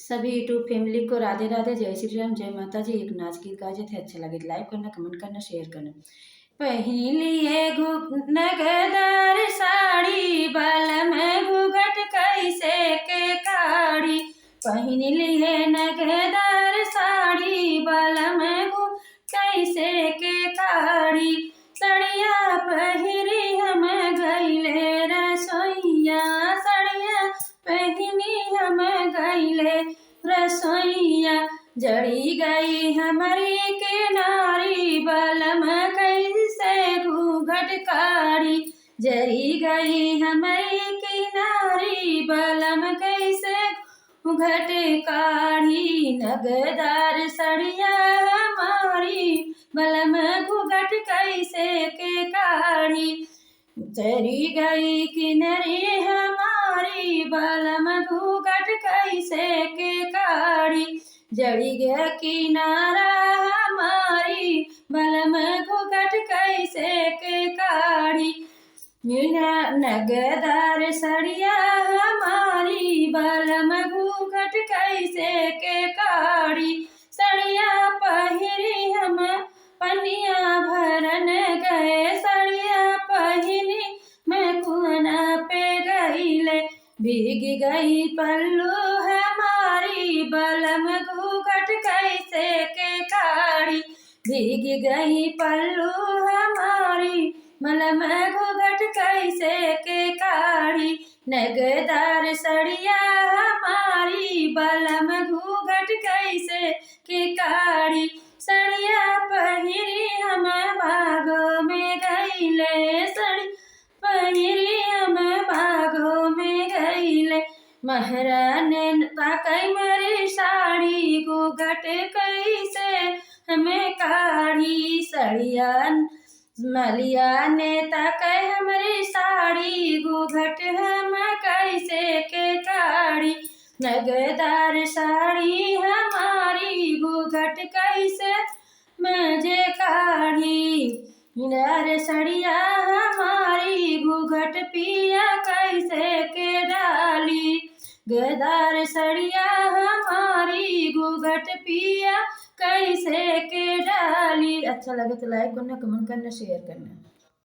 सभी YouTube family को राधे राधे, जय श्री राम, जय माता जी। एक नाच गीत गाए थे, अच्छा लगे लाइक करना, कमेंट करना, शेयर करना। पहली नगदार साड़ी बाल में घूंघट कैसे के काड़ी। पहली नगदार साड़ी बाल में कैसे के काड़ी। सड़िया पहिरी हम गईले रसोईया, सड़िया पहनी हम गईले रसोईया। जड़ी गई हमारी किनारी बलम कैसे घूंघट काड़ी। जड़ी गई हमारी किनारी बलम कैसे घूंघट काढ़ी। नगदार सड़िया हमारी बलम घूंघट कैसे के काढ़ी। चरी गई किनारी हमारी बलम घूंघट कैसे के काढ़ी। जड़ी गया किनारा हमारी बलम घूंघट कैसे के काढ़ी। नगदार सड़िया हमारी बलम घूंघट कैसे के काढ़ी। सड़िया पहिरी हम पनिया भरन गए, सड़िया पहिनी मैं कुआं पे गईले। भीग गई पल्लू हमारी बलम घूंघट कैसे के काढ़ी। भीग गई पल्लू हमारी बलम घूंघट कैसे के काढ़ी। नगदार सड़िया हमारी बलम घूंघट कैसे के काढ़ी। सड़िया पहिरी हम बागों में गईले, सड़ी पहिरी हम बागों में गईले। महाराने ताकई मेरी साड़ी घूंघट कैसे हमें काढ़ी। सड़िया मलिया ने ताकई हमारी साड़ी घूंघट हम कैसे के काढ़ी। नगदार साड़ी हमारी घूंघट कैसे मजे काढ़ी। नर सड़िया हमारी घूंघट पिया कैसे के डाली। गदार सड़िया हमारी घूंघट पिया कैसे के डाली। अच्छा लगे तो लाइक करना, कमेंट करना, शेयर करना।